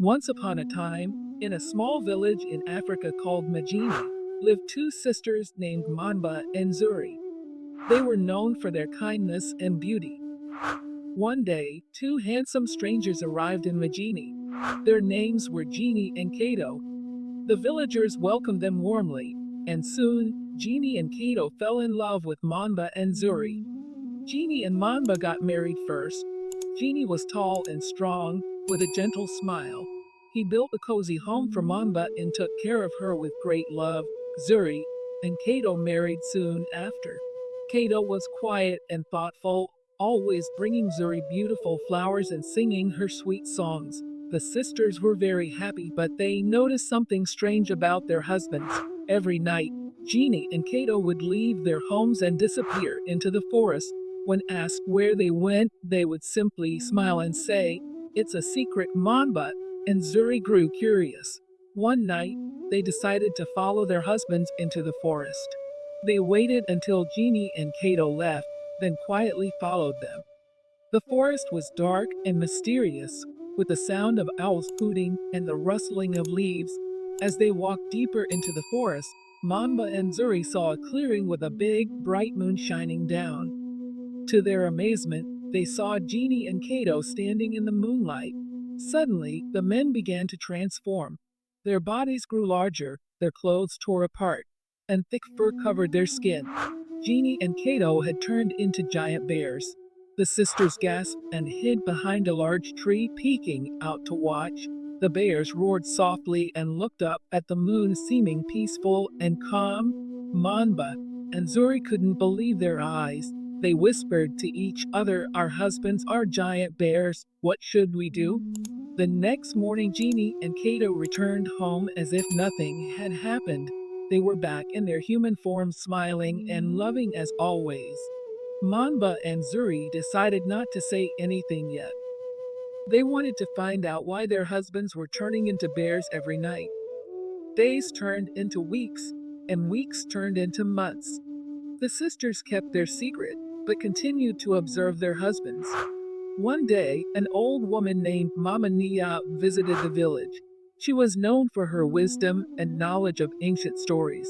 Once upon a time, in a small village in Africa called Mjini, lived two sisters named Manba and Zuri. They were known for their kindness and beauty. One day, two handsome strangers arrived in Mjini. Their names were Mjini and Kato. The villagers welcomed them warmly, and soon, Mjini and Kato fell in love with Manba and Zuri. Mjini and Manba got married first. Mjini was tall and strong, with a gentle smile. He built a cozy home for Manba and took care of her with great love. Zuri and Kato married soon after. Kato was quiet and thoughtful, always bringing Zuri beautiful flowers and singing her sweet songs. The sisters were very happy, but they noticed something strange about their husbands. Every night, Mjini and Kato would leave their homes and disappear into the forest. When asked where they went, they would simply smile and say, "It's a secret, Manba," and Zuri grew curious. One night, they decided to follow their husbands into the forest. They waited until Genie and Kato left, then quietly followed them. The forest was dark and mysterious, with the sound of owls hooting and the rustling of leaves. As they walked deeper into the forest, Mamba and Zuri saw a clearing with a big, bright moon shining down. To their amazement, they saw Genie and Kato standing in the moonlight. Suddenly, the men began to transform. Their bodies grew larger, their clothes tore apart, and thick fur covered their skin. Genie and Kato had turned into giant bears. The sisters gasped and hid behind a large tree, peeking out to watch. The bears roared softly and looked up at the moon, seeming peaceful and calm. Manba and Zuri couldn't believe their eyes. They whispered to each other, "Our husbands are giant bears. What should we do?" The next morning, Genie and Kato returned home as if nothing had happened. They were back in their human forms, smiling and loving as always. Manba and Zuri decided not to say anything yet. They wanted to find out why their husbands were turning into bears every night. Days turned into weeks, and weeks turned into months. The sisters kept their secret, but continued to observe their husbands. One day, an old woman named Mama Nia visited the village. She was known for her wisdom and knowledge of ancient stories.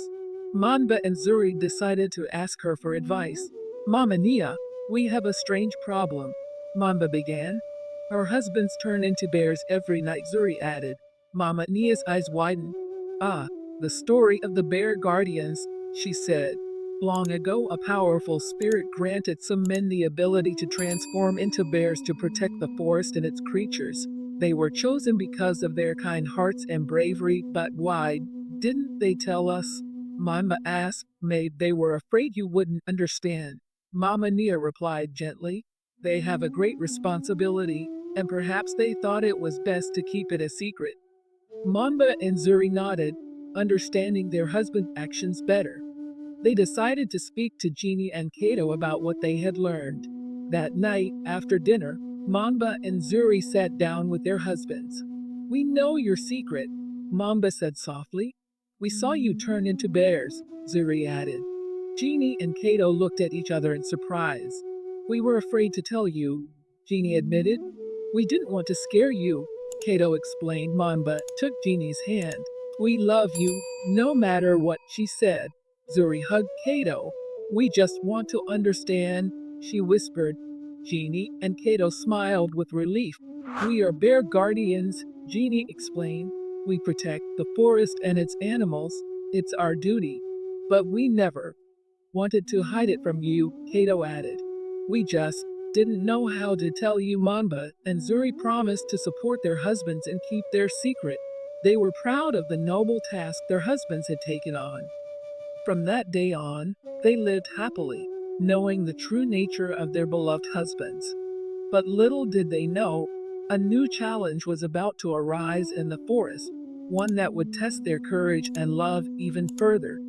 Manba and Zuri decided to ask her for advice. "Mama Nia, we have a strange problem," Mamba began. "Our husbands turn into bears every night," Zuri added. Mama Nia's eyes widened. "Ah, the story of the bear guardians," she said. "Long ago, a powerful spirit granted some men the ability to transform into bears to protect the forest and its creatures. They were chosen because of their kind hearts and bravery, but why didn't they tell us?" Mama asked. "Maybe they were afraid you wouldn't understand." Mama Nia replied gently. "They have a great responsibility, and perhaps they thought it was best to keep it a secret." Mamba and Zuri nodded, understanding their husband's actions better. They decided to speak to Genie and Kato about what they had learned. That night, after dinner, Mamba and Zuri sat down with their husbands. "We know your secret," Mamba said softly. "We saw you turn into bears," Zuri added. Genie and Kato looked at each other in surprise. "We were afraid to tell you," Genie admitted. "We didn't want to scare you," Kato explained. Mamba took Genie's hand. "We love you, no matter what," she said. Zuri hugged Kato. "We just want to understand," she whispered. Genie and Kato smiled with relief. "We are bear guardians," Genie explained. "We protect the forest and its animals. It's our duty. But we never wanted to hide it from you," Kato added. "We just didn't know how to tell you." Mamba and Zuri promised to support their husbands and keep their secret. They were proud of the noble task their husbands had taken on. From that day on, they lived happily, knowing the true nature of their beloved husbands. But little did they know, a new challenge was about to arise in the forest, one that would test their courage and love even further.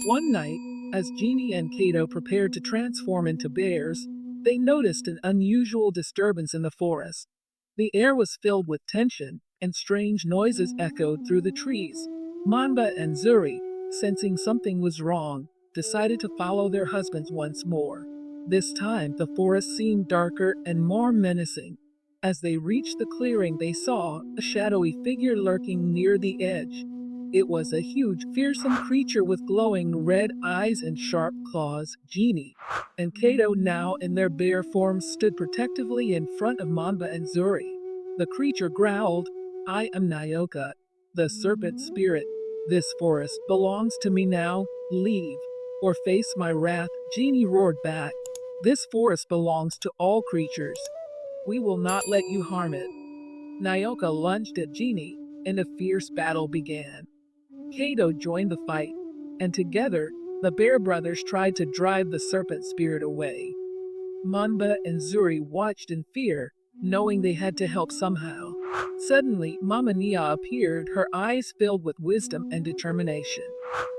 One night, as Genie and Kato prepared to transform into bears, they noticed an unusual disturbance in the forest. The air was filled with tension, and strange noises echoed through the trees. Mamba and Zuri, sensing something was wrong, decided to follow their husbands once more. This time, the forest seemed darker and more menacing. As they reached the clearing, they saw a shadowy figure lurking near the edge. It was a huge, fearsome creature with glowing red eyes and sharp claws. Mjini and Kato, now in their bear forms, stood protectively in front of Mamba and Zuri. The creature growled, "I am Nyoka, the serpent spirit. This forest belongs to me now. Leave or face my wrath." Mjini roared back, "This forest belongs to all creatures. We will not let you harm it." Nyoka lunged at Mjini, and a fierce battle began. Kato joined the fight, and together, the bear brothers tried to drive the serpent spirit away. Mamba and Zuri watched in fear, knowing they had to help somehow. Suddenly, Mama Nia appeared, her eyes filled with wisdom and determination.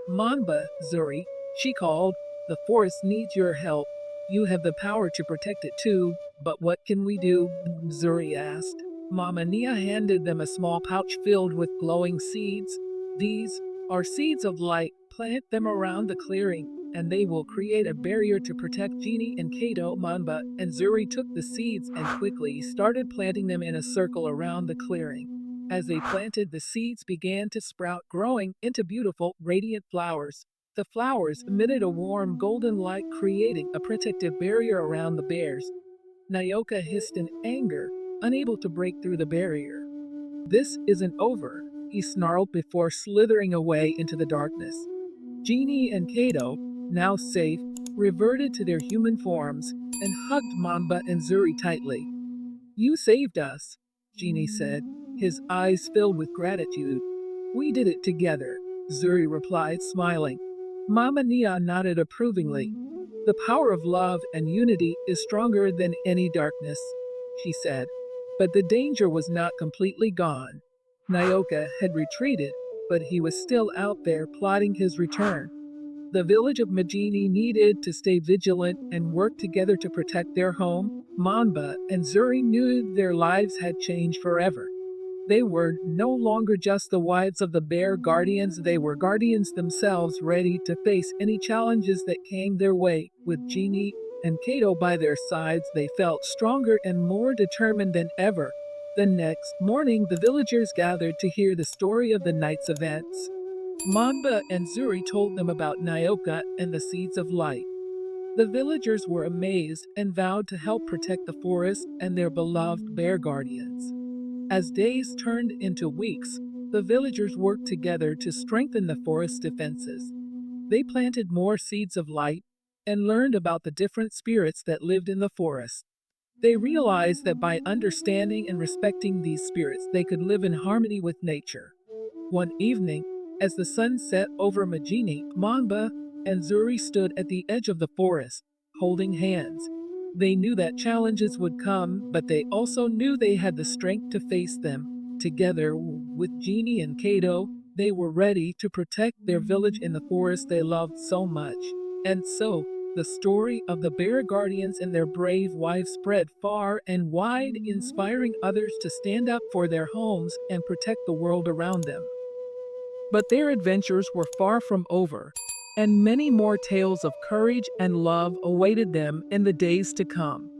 "Mamba, Zuri," she called, "the forest needs your help. You have the power to protect it too, but what can we do?" Zuri asked. Mama Nia handed them a small pouch filled with glowing seeds. "These are seeds of light. Plant them around the clearing, and they will create a barrier to protect Mjini and Kato." Mamba and Zuri took the seeds and quickly started planting them in a circle around the clearing. As they planted, the seeds began to sprout, growing into beautiful, radiant flowers. The flowers emitted a warm golden light, creating a protective barrier around the bears. Nyoka hissed in anger, unable to break through the barrier. "This isn't over," he snarled before slithering away into the darkness. Mjini and Kato, now safe, reverted to their human forms and hugged Mamba and Zuri tightly. "You saved us," Mjini said, his eyes filled with gratitude. "We did it together," Zuri replied, smiling. Mama Nia nodded approvingly. "The power of love and unity is stronger than any darkness," she said. But the danger was not completely gone. Nyoka had retreated, but he was still out there plotting his return. The village of Mjini needed to stay vigilant and work together to protect their home. Mamba and Zuri knew their lives had changed forever. They were no longer just the wives of the bear guardians, they were guardians themselves, ready to face any challenges that came their way. With Mjini and Kato by their sides, they felt stronger and more determined than ever. The next morning, the villagers gathered to hear the story of the night's events. Mamba and Zuri told them about Nyoka and the seeds of light. The villagers were amazed and vowed to help protect the forest and their beloved bear guardians. As days turned into weeks, the villagers worked together to strengthen the forest's defenses. They planted more seeds of light and learned about the different spirits that lived in the forest. They realized that by understanding and respecting these spirits, they could live in harmony with nature. One evening, as the sun set over Mjini, Mamba and Zuri stood at the edge of the forest, holding hands. They knew that challenges would come, but they also knew they had the strength to face them. Together with Mjini and Kato, they were ready to protect their village in the forest they loved so much. And so, the story of the bear guardians and their brave wives spread far and wide, inspiring others to stand up for their homes and protect the world around them. But their adventures were far from over, and many more tales of courage and love awaited them in the days to come.